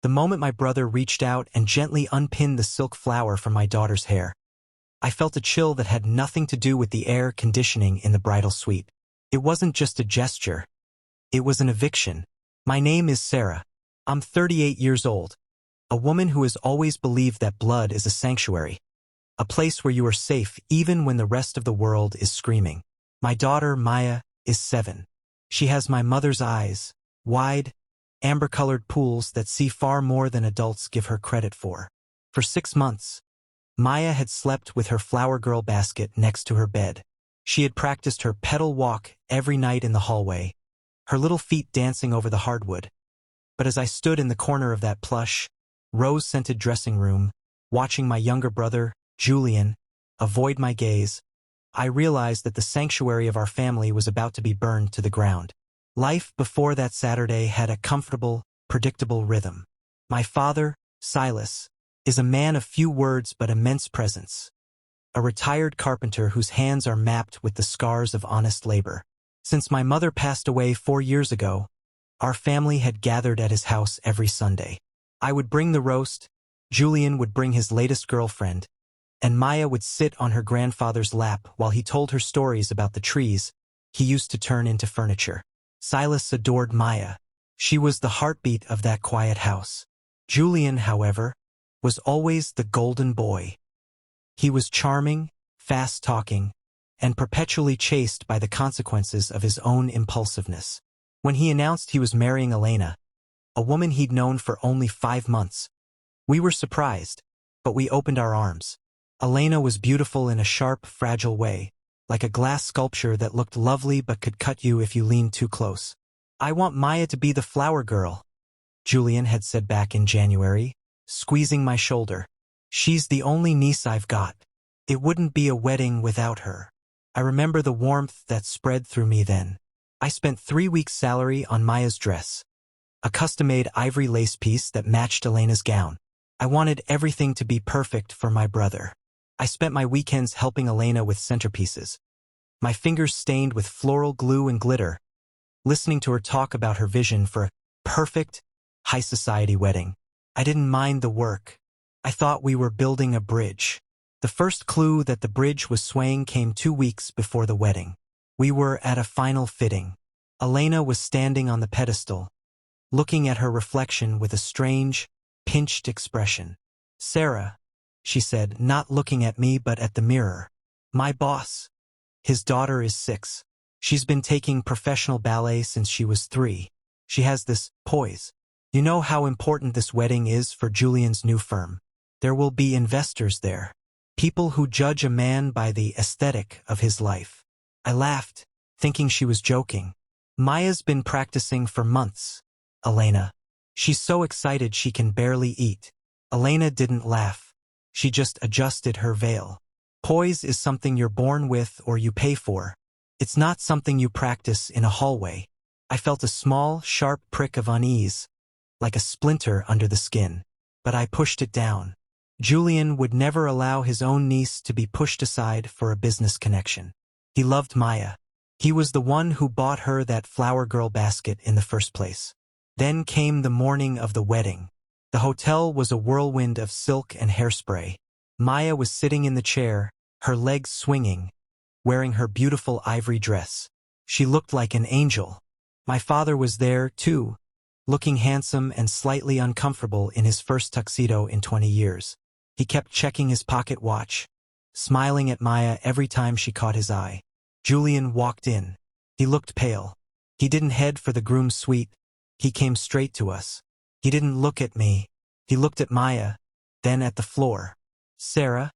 The moment my brother reached out and gently unpinned the silk flower from my daughter's hair, I felt a chill that had nothing to do with the air conditioning in the bridal suite. It wasn't just a gesture. It was an eviction. My name is Sarah. I'm 38 years old. A woman who has always believed that blood is a sanctuary. A place where you are safe even when the rest of the world is screaming. My daughter, Maya, is 7. She has my mother's eyes, wide, amber-colored pools that see far more than adults give her credit for. For 6 months, Maya had slept with her flower girl basket next to her bed. She had practiced her pedal walk every night in the hallway, her little feet dancing over the hardwood. But as I stood in the corner of that plush, rose-scented dressing room, watching my younger brother, Julian, avoid my gaze, I realized that the sanctuary of our family was about to be burned to the ground. Life before that Saturday had a comfortable, predictable rhythm. My father, Silas, is a man of few words but immense presence. A retired carpenter whose hands are mapped with the scars of honest labor. Since my mother passed away 4 years ago, our family had gathered at his house every Sunday. I would bring the roast, Julian would bring his latest girlfriend, and Maya would sit on her grandfather's lap while he told her stories about the trees he used to turn into furniture. Silas adored Maya. She was the heartbeat of that quiet house. Julian, however, was always the golden boy. He was charming, fast-talking, and perpetually chased by the consequences of his own impulsiveness. When he announced he was marrying Elena, a woman he'd known for only 5 months, we were surprised, but we opened our arms. Elena was beautiful in a sharp, fragile way, like a glass sculpture that looked lovely but could cut you if you leaned too close. "I want Maya to be the flower girl," Julian had said back in January, squeezing my shoulder. "She's the only niece I've got. It wouldn't be a wedding without her." I remember the warmth that spread through me then. I spent 3 weeks' salary on Maya's dress, a custom-made ivory lace piece that matched Elena's gown. I wanted everything to be perfect for my brother. I spent my weekends helping Elena with centerpieces, my fingers stained with floral glue and glitter, listening to her talk about her vision for a perfect, high-society wedding. I didn't mind the work. I thought we were building a bridge. The first clue that the bridge was swaying came 2 weeks before the wedding. We were at a final fitting. Elena was standing on the pedestal, looking at her reflection with a strange, pinched expression. "Sarah," she said, not looking at me but at the mirror. "My boss. His daughter is 6. She's been taking professional ballet since she was 3. She has this poise. You know how important this wedding is for Julian's new firm. There will be investors there. People who judge a man by the aesthetic of his life." I laughed, thinking she was joking. "Maya's been practicing for months, Elena. She's so excited she can barely eat." Elena didn't laugh. She just adjusted her veil. "Poise is something you're born with or you pay for. It's not something you practice in a hallway." I felt a small, sharp prick of unease, like a splinter under the skin, but I pushed it down. Julian would never allow his own niece to be pushed aside for a business connection. He loved Maya. He was the one who bought her that flower girl basket in the first place. Then came the morning of the wedding. The hotel was a whirlwind of silk and hairspray. Maya was sitting in the chair, her legs swinging, wearing her beautiful ivory dress. She looked like an angel. My father was there, too, looking handsome and slightly uncomfortable in his first tuxedo in 20 years. He kept checking his pocket watch, smiling at Maya every time she caught his eye. Julian walked in. He looked pale. He didn't head for the groom's suite. He came straight to us. He didn't look at me. He looked at Maya, then at the floor. "Sarah,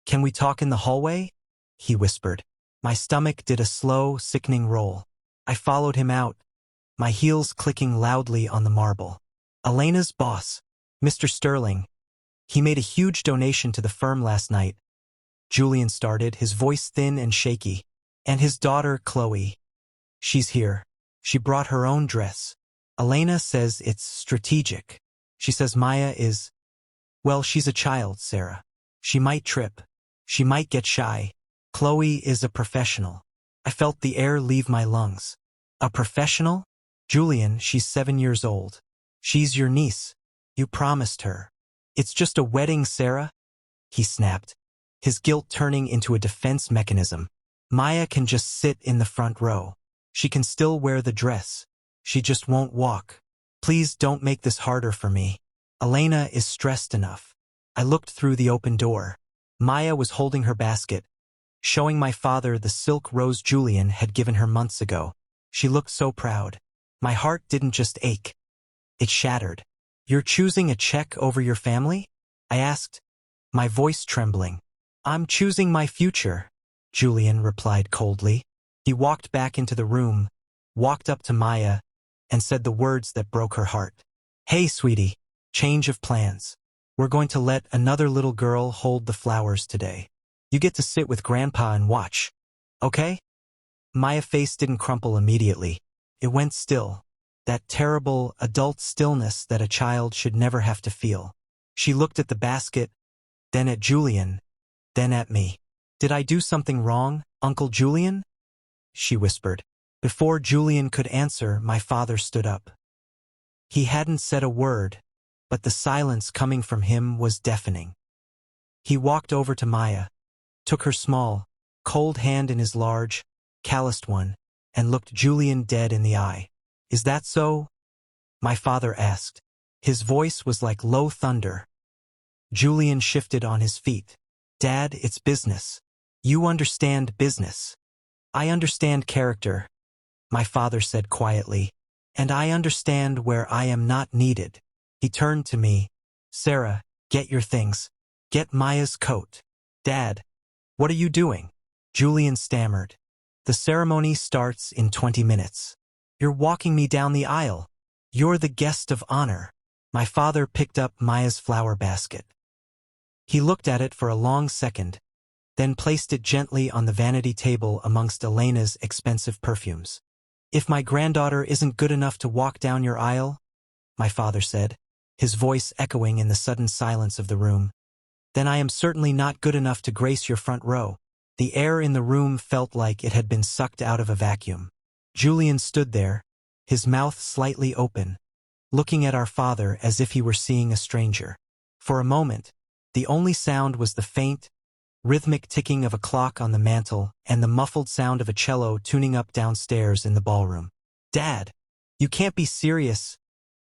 can we talk in the hallway?" he whispered. My stomach did a slow, sickening roll. I followed him out, my heels clicking loudly on the marble. "Elena's boss, Mr. Sterling. He made a huge donation to the firm last night," Julian started, his voice thin and shaky. "And his daughter, Chloe. She's here. She brought her own dress. Elena says it's strategic. She says Maya is... Well, she's a child, Sarah. She might trip. She might get shy. Chloe is a professional." I felt the air leave my lungs. "A professional?" "Julian, she's 7 years old. She's your niece. You promised her. It's just a wedding, Sarah, he snapped, his guilt turning into a defense mechanism. Maya can just sit in the front row. She can still wear the dress. She just won't walk. Please don't make this harder for me. Elena is stressed enough. I looked through the open door. Maya was holding her basket, showing my father the silk rose Julian had given her months ago. She looked so proud. My heart didn't just ache. It shattered. You're choosing a check over your family? I asked, my voice trembling. I'm choosing my future, Julian replied coldly. He walked back into the room, walked up to Maya, and said the words that broke her heart. Hey, sweetie, change of plans. We're going to let another little girl hold the flowers today. You get to sit with Grandpa and watch. Okay? Maya's face didn't crumple immediately. It went still. That terrible, adult stillness that a child should never have to feel. She looked at the basket, then at Julian, then at me. Did I do something wrong, Uncle Julian? She whispered. Before Julian could answer, my father stood up. He hadn't said a word, but the silence coming from him was deafening. He walked over to Maya, took her small, cold hand in his large, calloused one, and looked Julian dead in the eye. Is that so? My father asked. His voice was like low thunder. Julian shifted on his feet. Dad, it's business. You understand business. I understand character, my father said quietly, and I understand where I am not needed. He turned to me. Sarah, get your things. Get Maya's coat. Dad, what are you doing? Julian stammered. The ceremony starts in 20 minutes. You're walking me down the aisle. You're the guest of honor. My father picked up Maya's flower basket. He looked at it for a long second, then placed it gently on the vanity table amongst Elena's expensive perfumes. If my granddaughter isn't good enough to walk down your aisle, my father said, his voice echoing in the sudden silence of the room, then I am certainly not good enough to grace your front row. The air in the room felt like it had been sucked out of a vacuum. Julian stood there, his mouth slightly open, looking at our father as if he were seeing a stranger. For a moment, the only sound was the faint, rhythmic ticking of a clock on the mantel and the muffled sound of a cello tuning up downstairs in the ballroom. Dad, you can't be serious,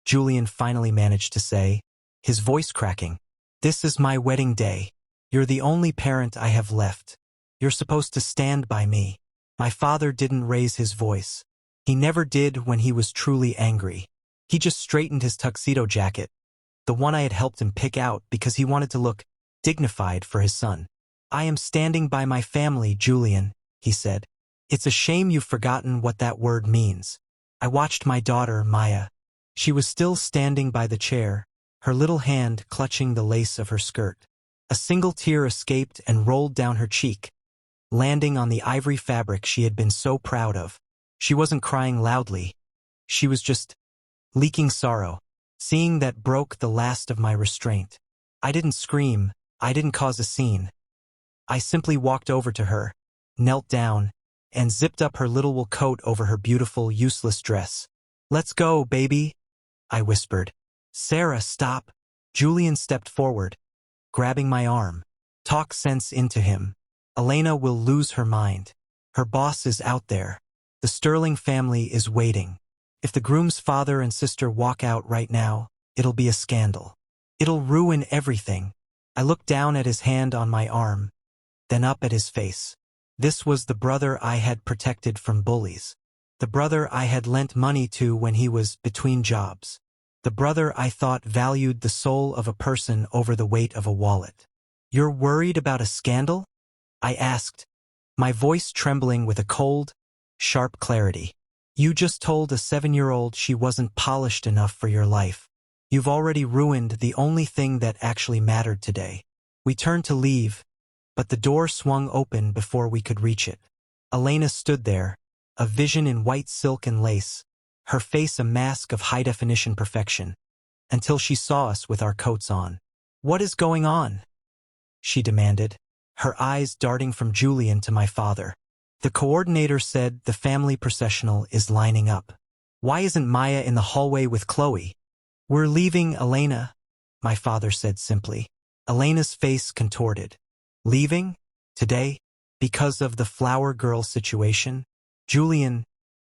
Julian finally managed to say, his voice cracking. This is my wedding day. You're the only parent I have left. You're supposed to stand by me. My father didn't raise his voice. He never did when he was truly angry. He just straightened his tuxedo jacket, the one I had helped him pick out because he wanted to look dignified for his son. I am standing by my family, Julian, he said. It's a shame you've forgotten what that word means. I watched my daughter, Maya. She was still standing by the chair, her little hand clutching the lace of her skirt. A single tear escaped and rolled down her cheek, landing on the ivory fabric she had been so proud of. She wasn't crying loudly. She was just leaking sorrow. Seeing that broke the last of my restraint. I didn't scream. I didn't cause a scene. I simply walked over to her, knelt down, and zipped up her little wool coat over her beautiful, useless dress. Let's go, baby, I whispered. Sarah, stop. Julian stepped forward, grabbing my arm. Talk sense into him. Elena will lose her mind. Her boss is out there. The Sterling family is waiting. If the groom's father and sister walk out right now, it'll be a scandal. It'll ruin everything. I looked down at his hand on my arm, then up at his face. This was the brother I had protected from bullies. The brother I had lent money to when he was between jobs. The brother I thought valued the soul of a person over the weight of a wallet. You're worried about a scandal? I asked, my voice trembling with a cold, sharp clarity. You just told a 7-year-old she wasn't polished enough for your life. You've already ruined the only thing that actually mattered today. We turned to leave, but the door swung open before we could reach it. Elena stood there, a vision in white silk and lace, her face a mask of high-definition perfection, until she saw us with our coats on. What is going on? She demanded, her eyes darting from Julian to my father. The coordinator said the family processional is lining up. Why isn't Maya in the hallway with Chloe? We're leaving, Elena, my father said simply. Elena's face contorted. Leaving? Today? Because of the flower girl situation? Julian,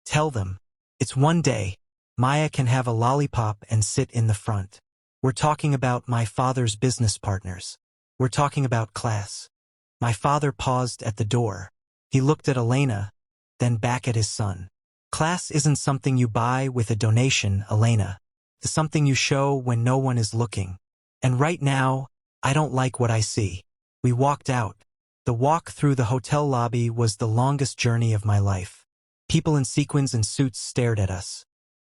tell them. It's one day. Maya can have a lollipop and sit in the front. We're talking about my father's business partners. We're talking about class. My father paused at the door. He looked at Elena, then back at his son. Class isn't something you buy with a donation, Elena. It's something you show when no one is looking. And right now, I don't like what I see. We walked out. The walk through the hotel lobby was the longest journey of my life. People in sequins and suits stared at us.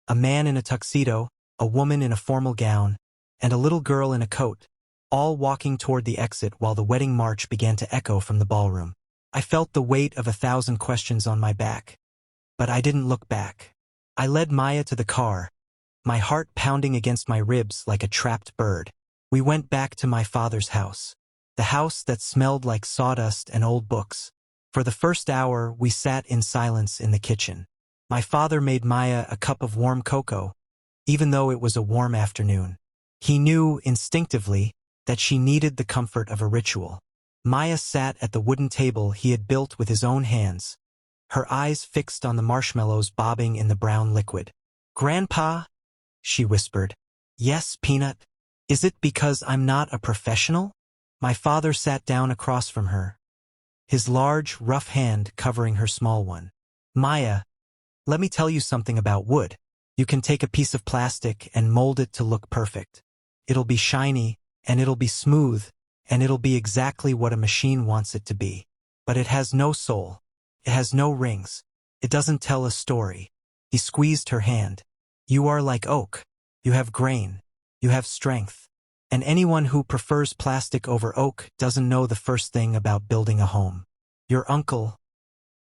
A man in a tuxedo, a woman in a formal gown, and a little girl in a coat, all walking toward the exit while the wedding march began to echo from the ballroom. I felt the weight of 1,000 questions on my back. But I didn't look back. I led Maya to the car, my heart pounding against my ribs like a trapped bird. We went back to my father's house, the house that smelled like sawdust and old books. For the first hour, we sat in silence in the kitchen. My father made Maya a cup of warm cocoa, even though it was a warm afternoon. He knew, instinctively, that she needed the comfort of a ritual. Maya sat at the wooden table he had built with his own hands, her eyes fixed on the marshmallows bobbing in the brown liquid. "Grandpa?" she whispered. "Yes, Peanut. Is it because I'm not a professional?" My father sat down across from her, his large, rough hand covering her small one. "Maya, let me tell you something about wood. You can take a piece of plastic and mold it to look perfect. It'll be shiny, and it'll be smooth, and it'll be exactly what a machine wants it to be. But it has no soul. It has no rings. It doesn't tell a story." He squeezed her hand. "You are like oak. You have grain. You have strength. And anyone who prefers plastic over oak doesn't know the first thing about building a home. Your uncle,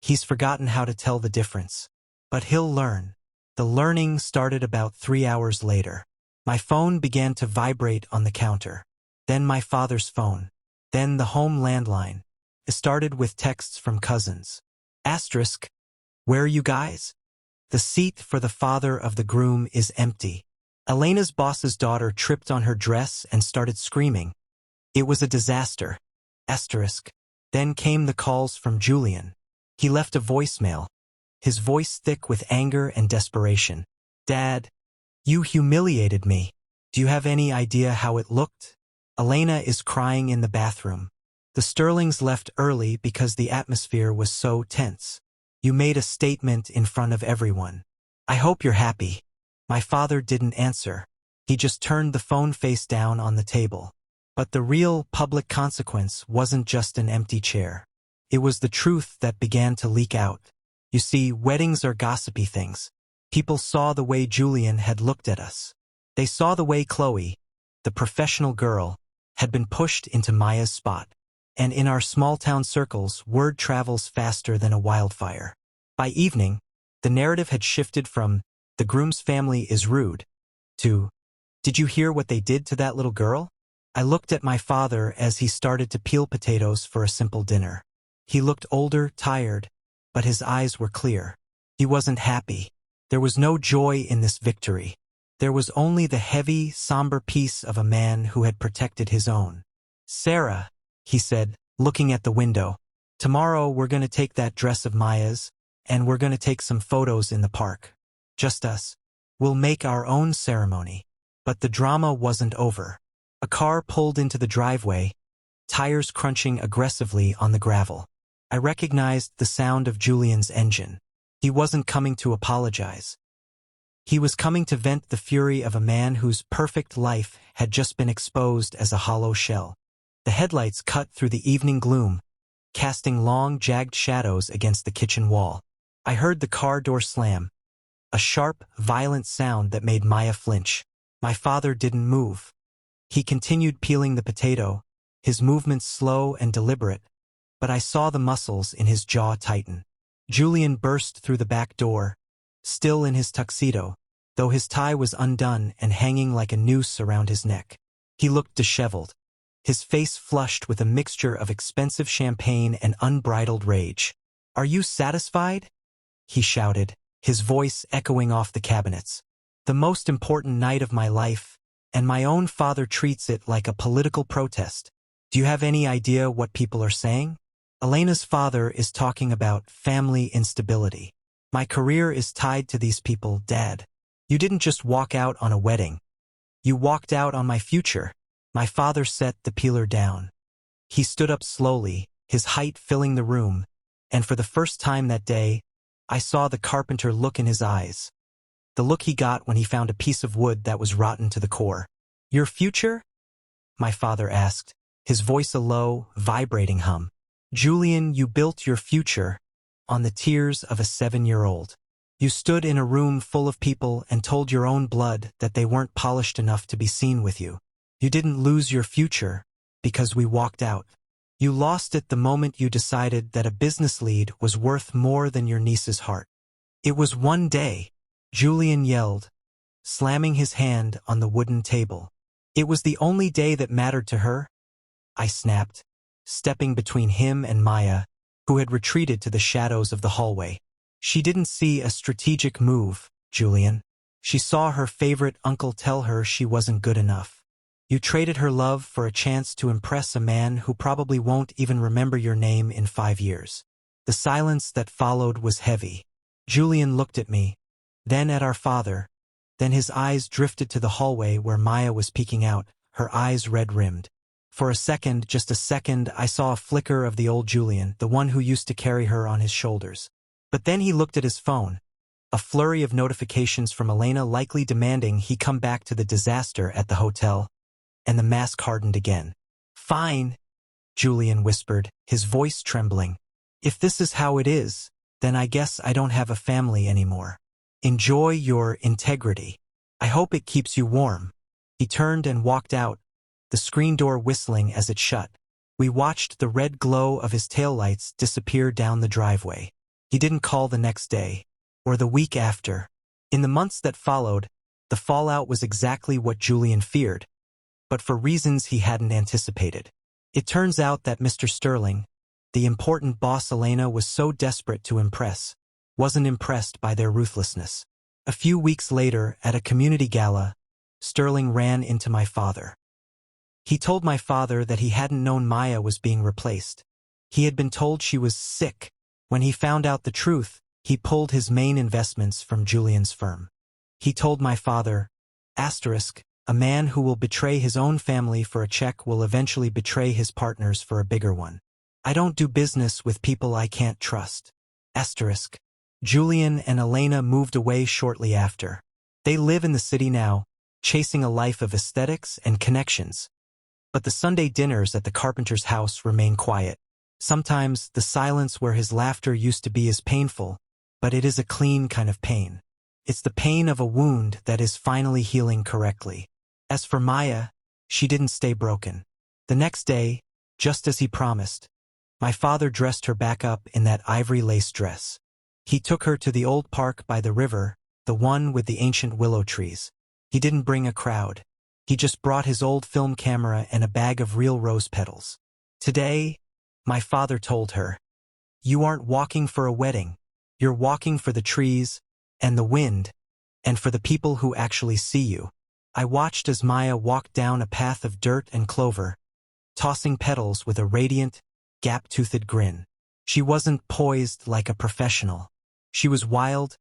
he's forgotten how to tell the difference. But he'll learn." The learning started about 3 hours later. My phone began to vibrate on the counter. Then my father's phone. Then the home landline. It started with texts from cousins. Asterisk, "Where are you guys? The seat for the father of the groom is empty." Elena's boss's daughter tripped on her dress and started screaming. It was a disaster. Asterisk. Then came the calls from Julian. He left a voicemail, his voice thick with anger and desperation. "Dad, you humiliated me. Do you have any idea how it looked? Elena is crying in the bathroom. The Sterlings left early because the atmosphere was so tense. You made a statement in front of everyone. I hope you're happy." My father didn't answer. He just turned the phone face down on the table. But the real public consequence wasn't just an empty chair. It was the truth that began to leak out. You see, weddings are gossipy things. People saw the way Julian had looked at us. They saw the way Chloe, the professional girl, had been pushed into Maya's spot. And in our small-town circles, word travels faster than a wildfire. By evening, the narrative had shifted from, "The groom's family is rude," to, "Did you hear what they did to that little girl?" I looked at my father as he started to peel potatoes for a simple dinner. He looked older, tired, but his eyes were clear. He wasn't happy. There was no joy in this victory. There was only the heavy, somber peace of a man who had protected his own. "Sarah," he said, looking at the window, "tomorrow we're going to take that dress of Maya's, and we're going to take some photos in the park. Just us. We'll make our own ceremony." But the drama wasn't over. A car pulled into the driveway, tires crunching aggressively on the gravel. I recognized the sound of Julian's engine. He wasn't coming to apologize. He was coming to vent the fury of a man whose perfect life had just been exposed as a hollow shell. The headlights cut through the evening gloom, casting long, jagged shadows against the kitchen wall. I heard the car door slam, a sharp, violent sound that made Maya flinch. My father didn't move. He continued peeling the potato, his movements slow and deliberate, but I saw the muscles in his jaw tighten. Julian burst through the back door, still in his tuxedo, though his tie was undone and hanging like a noose around his neck. He looked disheveled, his face flushed with a mixture of expensive champagne and unbridled rage. "Are you satisfied?" he shouted, his voice echoing off the cabinets. "The most important night of my life, and my own father treats it like a political protest. Do you have any idea what people are saying? Elena's father is talking about family instability. My career is tied to these people, Dad. You didn't just walk out on a wedding. You walked out on my future. My father set the peeler down. He stood up slowly, his height filling the room, and for the first time that day, I saw the carpenter look in his eyes. The look he got when he found a piece of wood that was rotten to the core. Your future? My father asked, his voice a low, vibrating hum. Julian, you built your future on the tears of a 7-year-old. You stood in a room full of people and told your own blood that they weren't polished enough to be seen with you. You didn't lose your future because we walked out. You lost it the moment you decided that a business lead was worth more than your niece's heart. It was one day, Julian yelled, slamming his hand on the wooden table. It was the only day that mattered to her. I snapped, stepping between him and Maya, who had retreated to the shadows of the hallway. She didn't see a strategic move, Julian. She saw her favorite uncle tell her she wasn't good enough. You traded her love for a chance to impress a man who probably won't even remember your name in 5 years. The silence that followed was heavy. Julian looked at me, then at our father, then his eyes drifted to the hallway where Maya was peeking out, her eyes red-rimmed. For a second, just a second, I saw a flicker of the old Julian, the one who used to carry her on his shoulders. But then he looked at his phone, a flurry of notifications from Elena likely demanding he come back to the disaster at the hotel, and the mask hardened again. Fine, Julian whispered, his voice trembling. If this is how it is, then I guess I don't have a family anymore. Enjoy your integrity. I hope it keeps you warm. He turned and walked out, the screen door whistling as it shut. We watched the red glow of his taillights disappear down the driveway. He didn't call the next day, or the week after. In the months that followed, the fallout was exactly what Julian feared, but for reasons he hadn't anticipated. It turns out that Mr. Sterling, the important boss Elena was so desperate to impress, wasn't impressed by their ruthlessness. A few weeks later, at a community gala, Sterling ran into my father. He told my father that he hadn't known Maya was being replaced. He had been told she was sick. When he found out the truth, he pulled his main investments from Julian's firm. He told my father, a man who will betray his own family for a check will eventually betray his partners for a bigger one. I don't do business with people I can't trust. Julian and Elena moved away shortly after. They live in the city now, chasing a life of aesthetics and connections. But the Sunday dinners at the carpenter's house remain quiet. Sometimes the silence where his laughter used to be is painful, but it is a clean kind of pain. It's the pain of a wound that is finally healing correctly. As for Maya, she didn't stay broken. The next day, just as he promised, my father dressed her back up in that ivory lace dress. He took her to the old park by the river, the one with the ancient willow trees. He didn't bring a crowd. He just brought his old film camera and a bag of real rose petals. Today, my father told her, you aren't walking for a wedding. You're walking for the trees, and the wind, and for the people who actually see you. I watched as Maya walked down a path of dirt and clover, tossing petals with a radiant, gap-toothed grin. She wasn't poised like a professional. She was wild,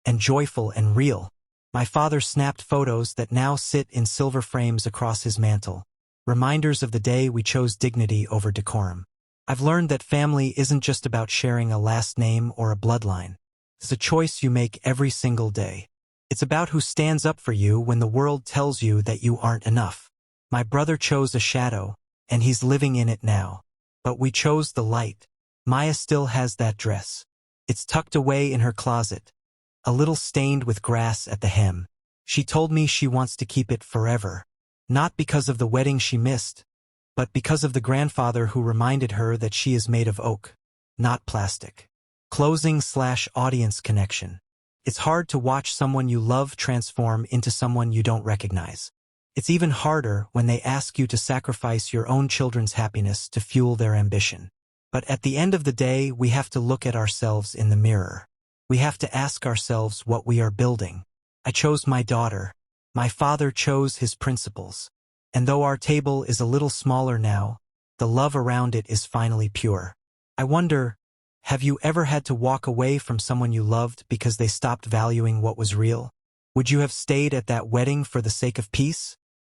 and joyful and real. My father snapped photos that now sit in silver frames across his mantel, reminders of the day we chose dignity over decorum. I've learned that family isn't just about sharing a last name or a bloodline. It's a choice you make every single day. It's about who stands up for you when the world tells you that you aren't enough. My brother chose a shadow, and he's living in it now. But we chose the light. Maya still has that dress. It's tucked away in her closet, a little stained with grass at the hem. She told me she wants to keep it forever. Not because of the wedding she missed, but because of the grandfather who reminded her that she is made of oak, not plastic. Closing/audience connection. It's hard to watch someone you love transform into someone you don't recognize. It's even harder when they ask you to sacrifice your own children's happiness to fuel their ambition. But at the end of the day, we have to look at ourselves in the mirror. We have to ask ourselves what we are building. I chose my daughter, My father chose his principles. And though our table is a little smaller now, the love around it is finally pure. I wonder, have you ever had to walk away from someone you loved because they stopped valuing what was real? Would you have stayed at that wedding for the sake of peace?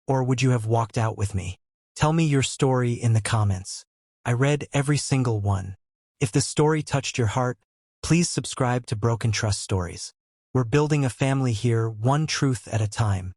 Or would you have walked out with me? Tell me your story in the comments. I read every single one. If the story touched your heart, please subscribe to Broken Trust Stories. We're building a family here, one truth at a time.